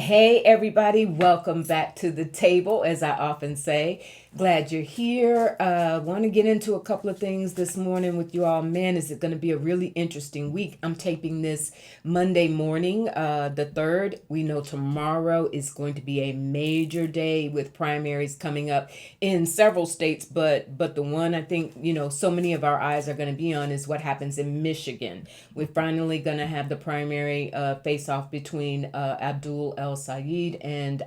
Hey, everybody, welcome back to the table, as I often say. Glad you're here. Want to get into a couple of things this morning with you all. Man, is it going to be a really interesting week? I'm taping this Monday morning, the 3rd. We know tomorrow is going to be a major day with primaries coming up in several states, but the one I think, so many of our eyes are going to be on is what happens in Michigan. We're finally going to have the primary face off between Abdul El Sayed and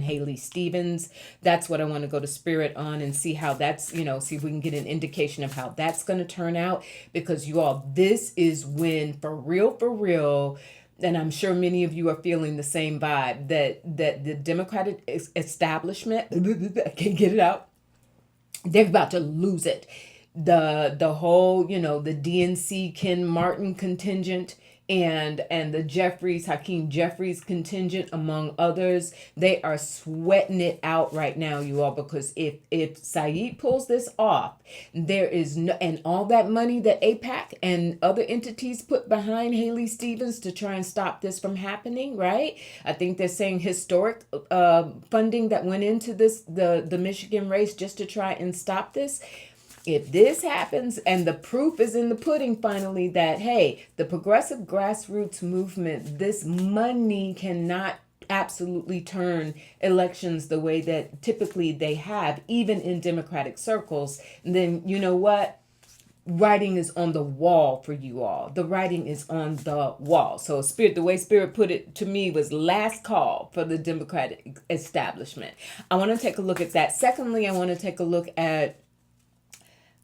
Haley Stevens. That's what I want to go to spirit on and see how that's, see if we can get an indication of how that's going to turn out. Because you all, this is when, for real, and I'm sure many of you are feeling the same vibe, that the Democratic establishment, I can't get it out, they're about to lose it. The whole, the DNC Ken Martin contingent and the Hakeem Jeffries contingent, among others, they are sweating it out right now, you all, because if Saeed pulls this off, there is no, and all that money that APAC and other entities put behind Haley Stevens to try and stop this from happening, right? I think they're saying historic funding that went into the Michigan race just to try and stop this. If this happens, and the proof is in the pudding finally, that, hey, the progressive grassroots movement, this money cannot absolutely turn elections the way that typically they have, even in Democratic circles, then you know what? Writing is on the wall for you all. The writing is on the wall. So Spirit, the way Spirit put it to me, was last call for the Democratic establishment. I want to take a look at that. Secondly, I want to take a look at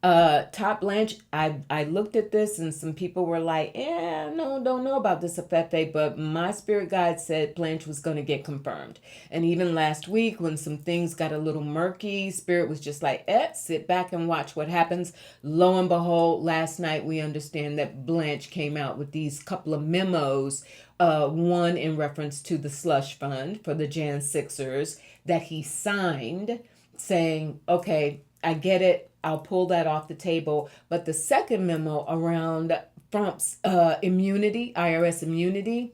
Top Blanche. I looked at this and some people were like, no, don't know about this Afefe, but my spirit guide said Blanche was going to get confirmed. And even last week when some things got a little murky, Spirit was just like, sit back and watch what happens. Lo and behold, last night we understand that Blanche came out with these couple of memos, one in reference to the slush fund for the Jan 6ers that he signed, saying, okay, I get it, I'll pull that off the table. But the second memo around Trump's immunity, IRS immunity,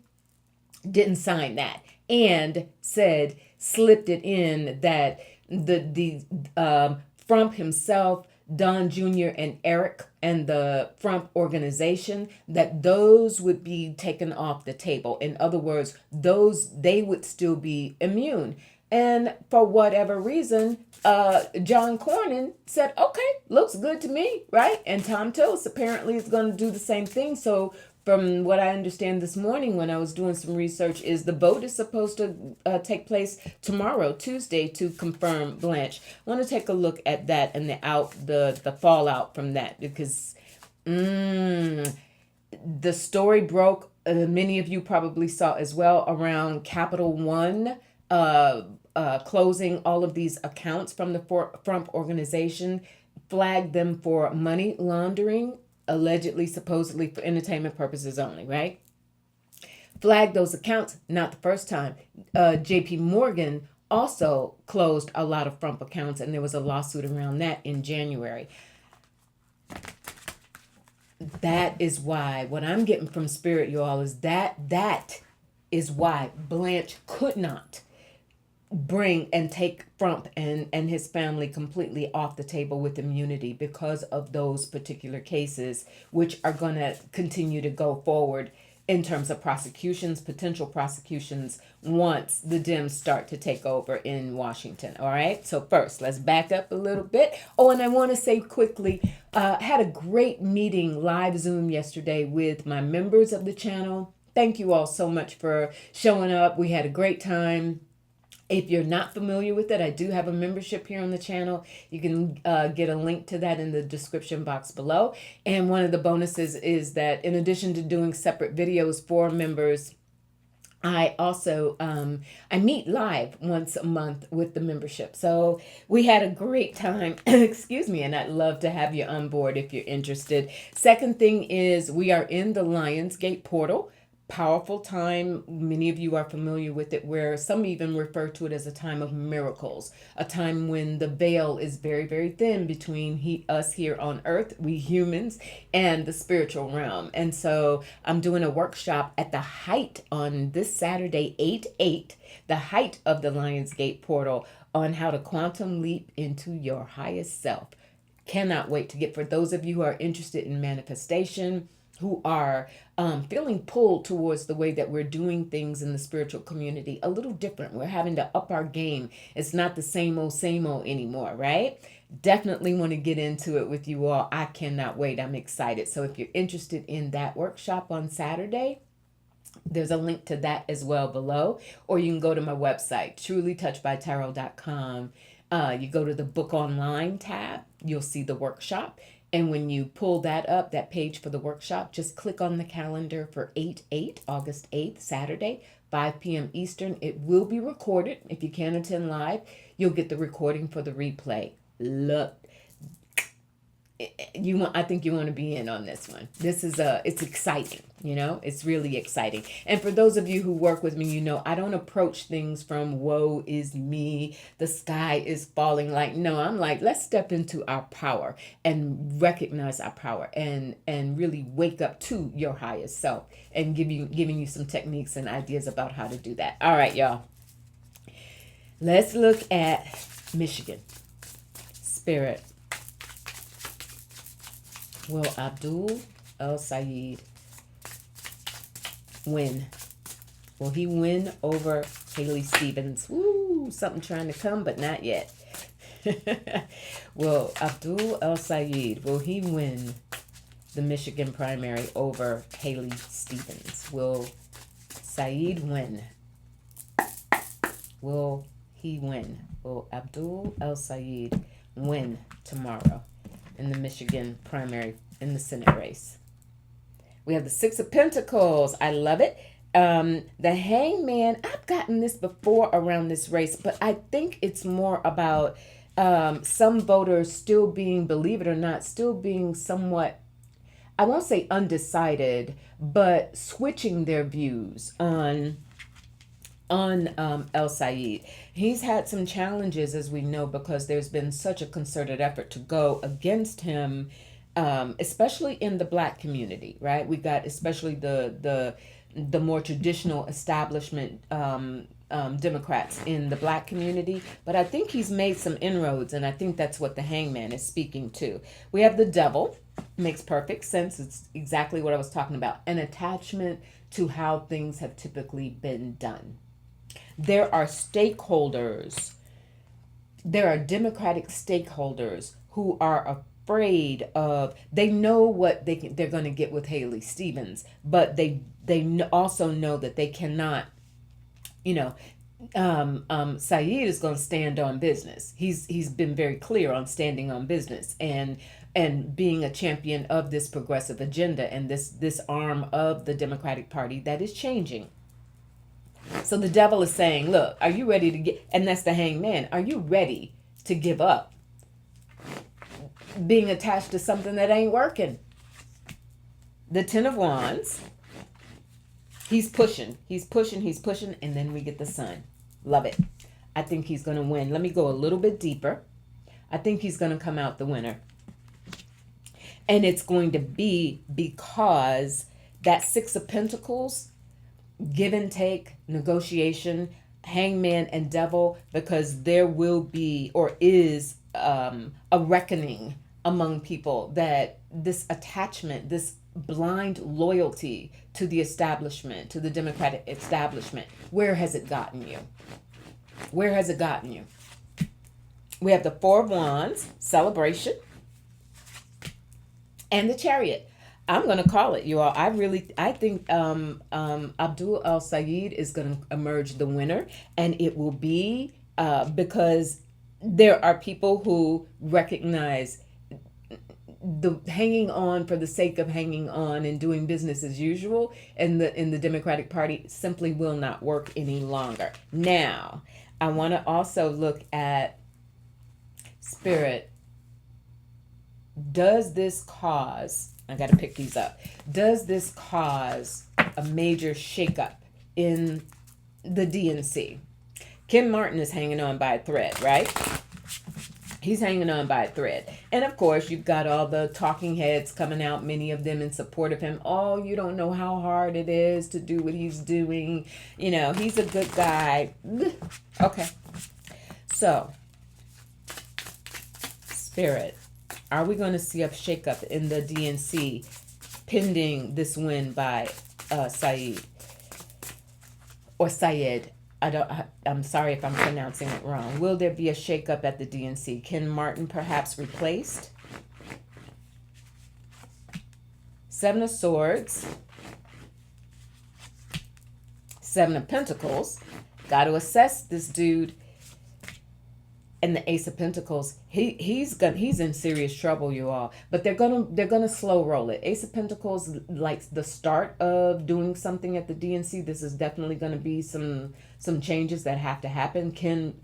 didn't sign that, and slipped it in that the Trump himself, Don Jr. and Eric and the Trump organization, that those would be taken off the table. In other words, they would still be immune. And for whatever reason, John Cornyn said, okay, looks good to me, right? And Tom Tillis apparently is going to do the same thing. So from what I understand this morning when I was doing some research, is the vote is supposed to take place tomorrow, Tuesday, to confirm Blanche. I want to take a look at that and the fallout from that, because the story broke, many of you probably saw as well, around Capital One closing all of these accounts from the Trump organization, flagged them for money laundering, allegedly, supposedly for entertainment purposes only, right? Flagged those accounts, not the first time. JP Morgan also closed a lot of Trump accounts, and there was a lawsuit around that in January. That is why, what I'm getting from Spirit, you all, is that is why Blanche could not bring and take Trump and his family completely off the table with immunity, because of those particular cases, which are going to continue to go forward in terms of prosecutions, potential prosecutions, once the Dems start to take over in Washington. All right. So first, let's back up a little bit. Oh, and I want to say quickly, had a great meeting, live Zoom yesterday, with my members of the channel. Thank you all so much for showing up. We had a great time. If you're not familiar with it, I do have a membership here on the channel. You can get a link to that in the description box below. And one of the bonuses is that in addition to doing separate videos for members, I also I meet live once a month with the membership. So we had a great time, excuse me, and I'd love to have you on board if you're interested. Second thing is, we are in the Lionsgate portal. powerful time. Many of you are familiar with it, where some even refer to it as a time of miracles, a time when the veil is very, very thin between us here on earth, we humans, and the spiritual realm. And so I'm doing a workshop at the height on this Saturday, 8/8, the height of the Lionsgate portal, on how to quantum leap into your highest self. Cannot wait to get, for those of you who are interested in manifestation, who are feeling pulled towards the way that we're doing things in the spiritual community a little different. We're having to up our game. It's not the same old anymore, right? Definitely want to get into it with you all. I cannot wait. I'm excited. So if you're interested in that workshop on Saturday, there's a link to that as well below, or you can go to my website, trulytouchedbytarot.com. You go to the book online tab, you'll see the workshop. And when you pull that up, that page for the workshop, just click on the calendar for 8/8, August 8th, Saturday, 5 p.m. Eastern. It will be recorded. If you can't attend live, you'll get the recording for the replay. Look, I think you want to be in on this one. This is it's exciting, it's really exciting. And for those of you who work with me, I don't approach things from woe is me, the sky is falling. No, I'm like, let's step into our power and recognize our power and really wake up to your highest self, and giving you some techniques and ideas about how to do that. All right, y'all. Let's look at Michigan. Spirit. Will Abdul El-Sayed win? Will he win over Haley Stevens? Woo, something trying to come, but not yet. Will Abdul El-Sayed, will he win the Michigan primary over Haley Stevens? Will Sayed win? Will he win? Will Abdul El-Sayed win tomorrow in the Michigan primary, in the Senate race? We have the Six of Pentacles. I love it. The Hangman. I've gotten this before around this race, but I think it's more about some voters still being, believe it or not, still being somewhat, I won't say undecided, but switching their views on El-Sayed. He's had some challenges, as we know, because there's been such a concerted effort to go against him, especially in the Black community, right? We got especially the more traditional establishment Democrats in the Black community, but I think he's made some inroads, and I think that's what the Hangman is speaking to. We have the Devil. Makes perfect sense. It's exactly what I was talking about. An attachment to how things have typically been done. There are stakeholders, there are Democratic stakeholders who are afraid of, they know what they're going to get with Haley Stevens, but they also know that they cannot, Sayed is going to stand on business. He's been very clear on standing on business and being a champion of this progressive agenda and this arm of the Democratic Party that is changing. So the Devil is saying, look, are you ready to get, and that's the Hangman, are you ready to give up being attached to something that ain't working? The Ten of Wands, he's pushing, and then we get the Sun. Love it. I think he's going to win. Let me go a little bit deeper. I think he's going to come out the winner. And it's going to be because that Six of Pentacles, give and take, negotiation, Hangman and Devil, because there will be, or is, a reckoning among people that this attachment, this blind loyalty to the establishment, to the Democratic establishment, where has it gotten you? Where has it gotten you? We have the Four of Wands, celebration, and the Chariot. I'm going to call it, you all. I think Abdul El-Sayed is going to emerge the winner, and it will be because there are people who recognize the hanging on for the sake of hanging on and doing business as usual in the Democratic Party simply will not work any longer. Now, I want to also look at Spirit. Does this cause, I got to pick these up. Does this cause a major shakeup in the DNC. Ken Martin is hanging on by a thread, right? He's hanging on by a thread. And of course, you've got all the talking heads coming out, many of them in support of him. Oh, you don't know how hard it is to do what he's doing. You know, he's a good guy. Okay. So, Spirit, are we going to see a shakeup in the DNC pending this win by Saeed? Or Syed? I'm sorry if I'm pronouncing it wrong. Will there be a shakeup at the DNC? Ken Martin perhaps replaced? Seven of Swords. Seven of Pentacles. Got to assess this dude. And the Ace of Pentacles, he's in serious trouble, you all. But they're gonna slow roll it. Ace of Pentacles, like the start of doing something at the DNC. This is definitely gonna be some changes that have to happen. Ken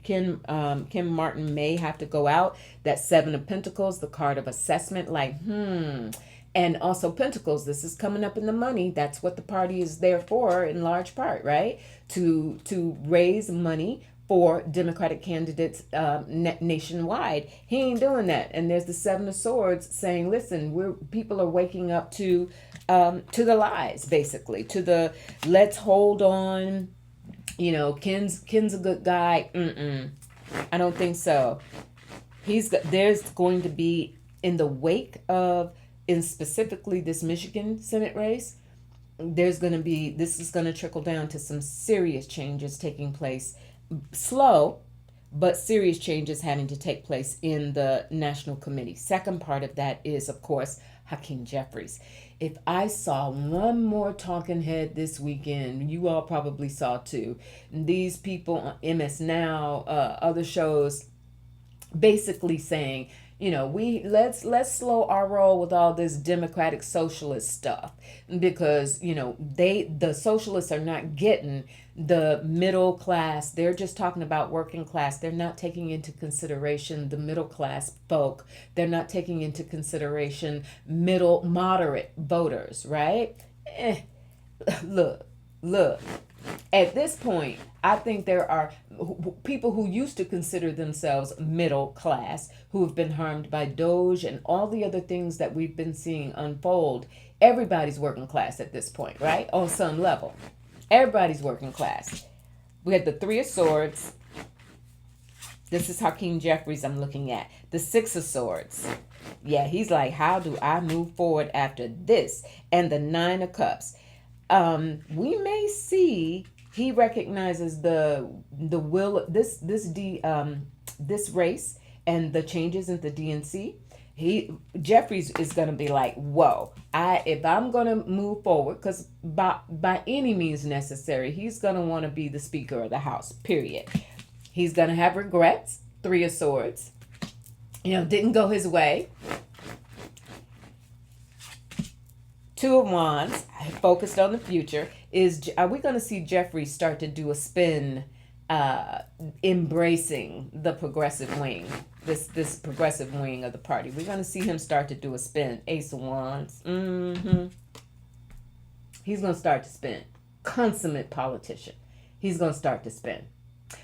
Martin may have to go out. That Seven of Pentacles, the card of assessment, like and also Pentacles. This is coming up in the money. That's what the party is there for, in large part, right? To raise money for Democratic candidates nationwide. He ain't doing that. And there's the Seven of Swords saying, listen, people are waking up to the lies, basically, to the let's hold on. You know, Ken's a good guy. I don't think so. There's going to be, in the wake of, in specifically this Michigan Senate race, this is going to trickle down to some serious changes taking place. Slow, but serious changes having to take place in the National Committee. Second part of that is, of course, Hakeem Jeffries. If I saw one more talking head this weekend, you all probably saw too. These people on MS Now, other shows, basically saying, you know, let's slow our roll with all this democratic socialist stuff, because, you know, the socialists are not getting the middle class. They're just talking about working class. They're not taking into consideration the middle class folk. They're not taking into consideration middle moderate voters, right? Look. At this point, I think there are people who used to consider themselves middle class who have been harmed by Doge and all the other things that we've been seeing unfold. Everybody's working class at this point, right? On some level. Everybody's working class. We had the Three of Swords. This is Hakeem Jeffries I'm looking at. The Six of Swords. Yeah, he's like, how do I move forward after this? And the Nine of Cups. We may see he recognizes the will this race and the changes in the DNC. Jeffries is going to be like, whoa, if I'm going to move forward, because by any means necessary, he's going to want to be the Speaker of the House, period. He's going to have regrets. Three of Swords, you know, didn't go his way. Two of Wands, focused on the future. Are we going to see Jeffrey start to do a spin, embracing the progressive wing, this progressive wing of the party? We're going to see him start to do a spin. Ace of Wands. He's going to start to spin. Consummate politician. He's going to start to spin.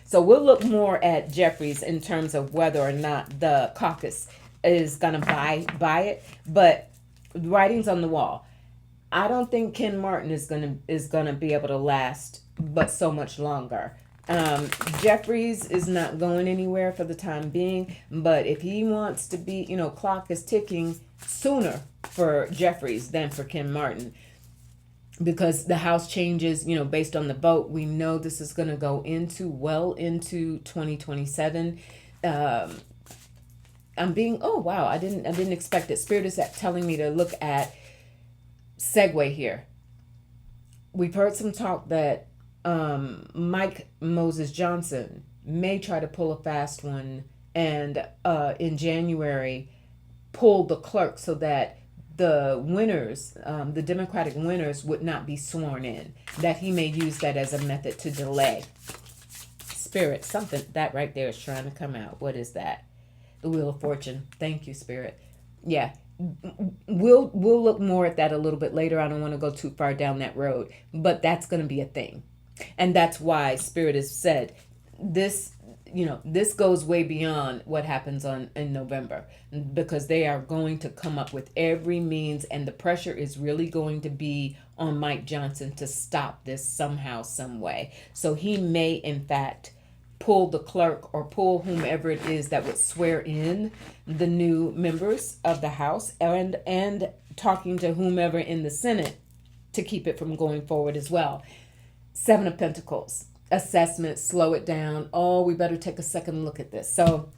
So we'll look more at Jeffries in terms of whether or not the caucus is going to buy it. But writing's on the wall. I don't think Ken Martin is gonna be able to last but so much longer. Jeffries is not going anywhere for the time being, but if he wants to be, you know, clock is ticking sooner for Jeffries than for Ken Martin, because the House changes, you know, based on the vote. We know this is going to go into 2027. I'm being, oh wow, I didn't expect it. Spirit is telling me to look at segue here. We've heard some talk that Mike Moses Johnson may try to pull a fast one and in January pull the clerk so that the winners, the Democratic winners, would not be sworn in, that he may use that as a method to delay. Spirit, something, that right there is trying to come out. What is that? The Wheel of Fortune. Thank you, Spirit. Yeah. we'll look more at that a little bit later. I don't want to go too far down that road, but that's going to be a thing. And that's why Spirit has said this, this goes way beyond what happens in November, because they are going to come up with every means, and the pressure is really going to be on Mike Johnson to stop this somehow, some way. So he may in fact pull the clerk or pull whomever it is that would swear in the new members of the House, and talking to whomever in the Senate to keep it from going forward as well. Seven of Pentacles, assessment, slow it down. Oh, we better take a second look at this. So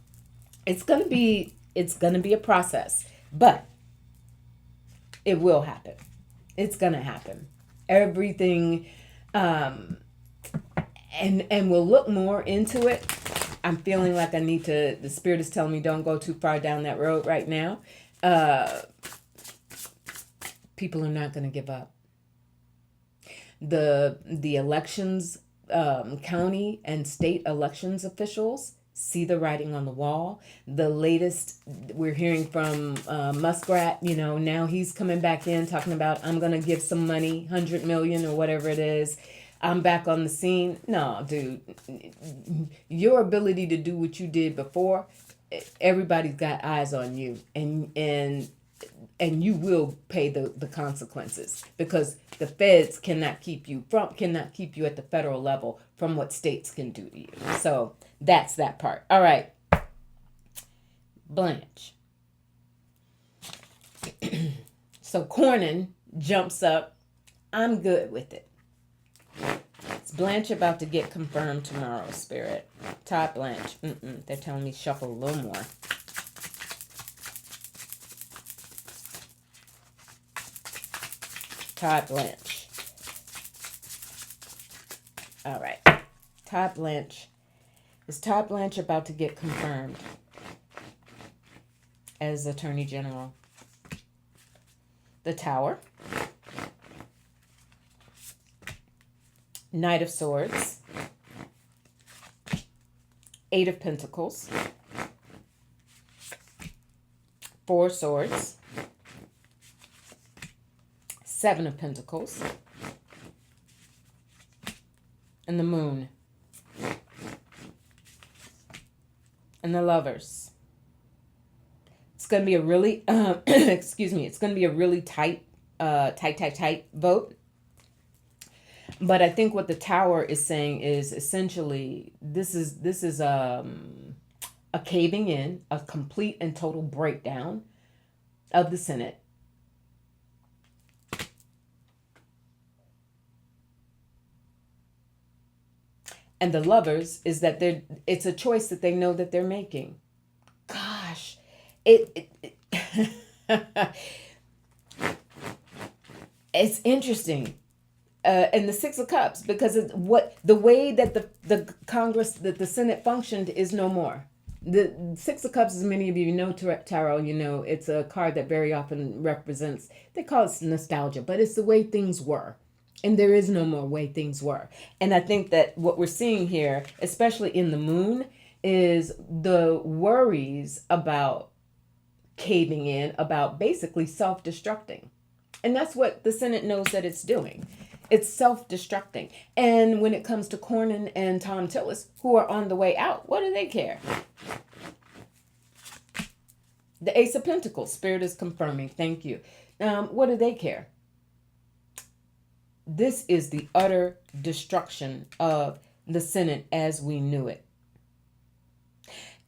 it's gonna be a process, but it will happen. It's gonna happen. Everything, and we'll look more into it. I'm feeling like I need to. The Spirit is telling me don't go too far down that road right now. People are not gonna give up. The elections, county and state elections officials see the writing on the wall. The latest we're hearing from Muskrat, now he's coming back in talking about, I'm going to give some money, 100 million or whatever it is. I'm back on the scene. No, dude, your ability to do what you did before, everybody's got eyes on you, and you will pay the consequences, because the feds cannot keep you at the federal level from what states can do to you. So that's that part. All right. Blanche. So Cornyn jumps up. I'm good with it. Is Blanche about to get confirmed tomorrow, Spirit? Top Blanche. They're telling me shuffle a little more. Todd Blanche. All right. Todd Blanche. Is Todd Blanche about to get confirmed as Attorney General? The Tower. Knight of Swords. Eight of Pentacles. Four Swords. Seven of Pentacles. And the Moon. And the Lovers. It's going to be a really, excuse me, it's going to be a really tight vote. But I think what the Tower is saying is essentially this is a caving in, a complete and total breakdown of the Senate. And the Lovers is that it's a choice that they know that they're making. Gosh, it's interesting. And the Six of Cups, because the way that the Congress, that the Senate functioned is no more. The Six of Cups, as many of you know, tarot, it's a card that very often represents, they call it nostalgia, but it's the way things were. And there is no more way things were. And I think that what we're seeing here, especially in the Moon, is the worries about caving in, about basically self-destructing. And that's what the Senate knows that it's doing. It's self-destructing. And when it comes to Cornyn and Tom Tillis, who are on the way out, what do they care? The Ace of Pentacles, Spirit is confirming. Thank you. What do they care? This is the utter destruction of the Senate as we knew it.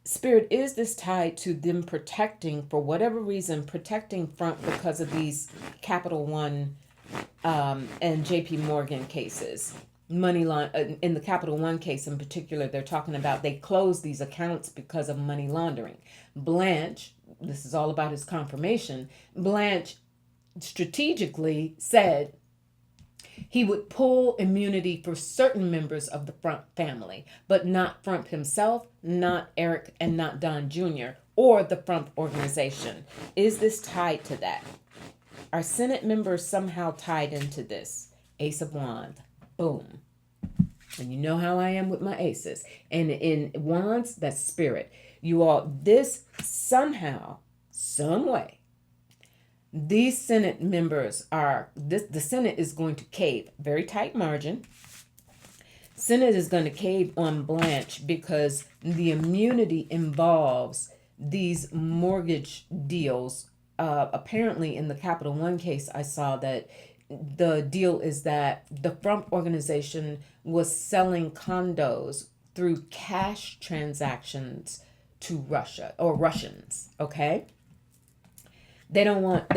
Spirit, is this tied to them protecting, for whatever reason, protecting front because of these Capital One and JP Morgan cases? In the Capital One case in particular, they're talking about they closed these accounts because of money laundering. Blanche, this is all about his confirmation, Blanche strategically said he would pull immunity for certain members of the Front family, but not Front himself, not Eric, and not Don Jr., or the Front organization. Is this tied to that? Are Senate members somehow tied into this? Ace of Wands. Boom. And you know how I am with my aces. And in Wands, that's Spirit. You all, this somehow, some way, These Senate members the Senate is going to cave, very tight margin. Senate is going to cave on Blanche because the immunity involves these mortgage deals. Apparently, in the Capital One case, I saw that the deal is that the Trump organization was selling condos through cash transactions to Russia or Russians. Okay, they don't want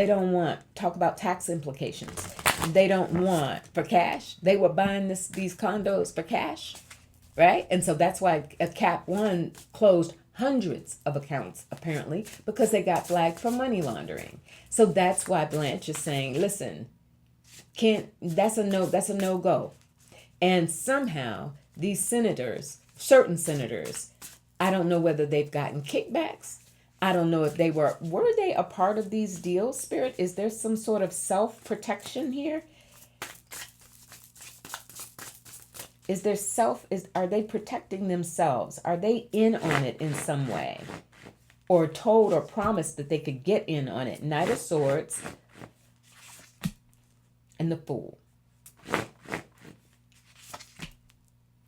talk about tax implications. They don't want for cash. They were buying these condos for cash, right? And so that's why a Cap One closed hundreds of accounts apparently because they got flagged for money laundering. So that's why Blanche is saying, listen, can't that's a no go. And somehow these senators, certain senators, I don't know whether they've gotten kickbacks. I don't know if were they a part of these deals, Spirit? Is there some sort of self-protection here? Are they protecting themselves? Are they in on it in some way? Or told or promised that they could get in on it? Knight of Swords and the Fool.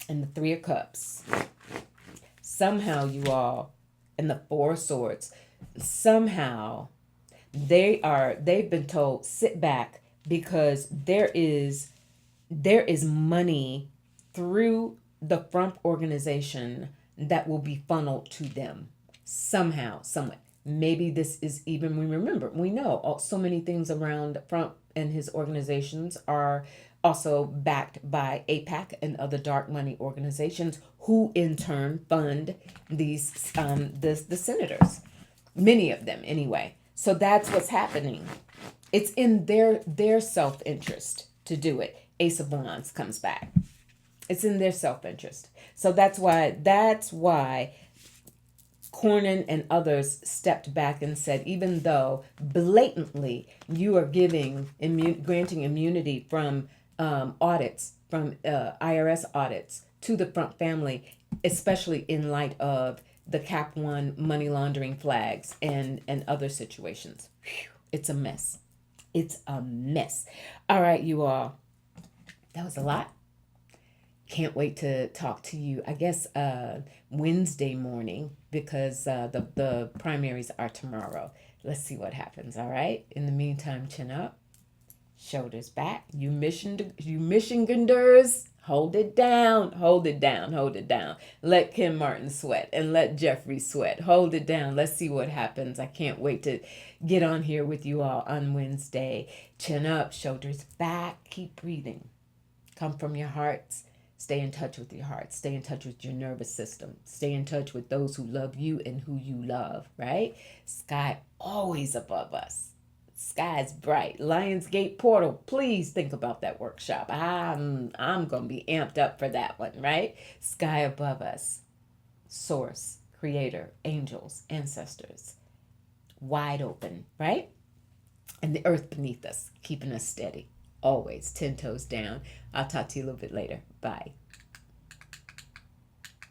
And the Three of Cups. Somehow you all, and the Four of Swords, somehow they've been told sit back because there is money through the Trump organization that will be funneled to them somehow, someway. Maybe this is even, we know so many things around Trump and his organizations are also backed by AIPAC and other dark money organizations who in turn fund these the senators, many of them anyway. So that's what's happening. It's in their self-interest to do it. Ace of Wands comes back. It's in their self-interest. So that's why Cornyn and others stepped back and said, even though blatantly you are granting immunity from audits, from IRS audits to the Trump family, especially in light of the Cap One money laundering flags and other situations. Whew, it's a mess. It's a mess. All right, you all. That was a lot. Can't wait to talk to you, I guess, Wednesday morning because the primaries are tomorrow. Let's see what happens, all right? In the meantime, chin up, shoulders back. You Michiganders, hold it down, hold it down, hold it down. Let Kim Martin sweat and let Jeffries sweat. Hold it down. Let's see what happens. I can't wait to get on here with you all on Wednesday. Chin up, shoulders back, keep breathing. Come from your hearts. Stay in touch with your heart. Stay in touch with your nervous system. Stay in touch with those who love you and who you love, right? Sky always above us. Sky's bright. Lionsgate Portal, please think about that workshop. I'm going to be amped up for that one, right? Sky above us. Source, creator, angels, ancestors. Wide open, right? And the earth beneath us, keeping us steady. Always 10 toes down. I'll talk to you a little bit later. Bye.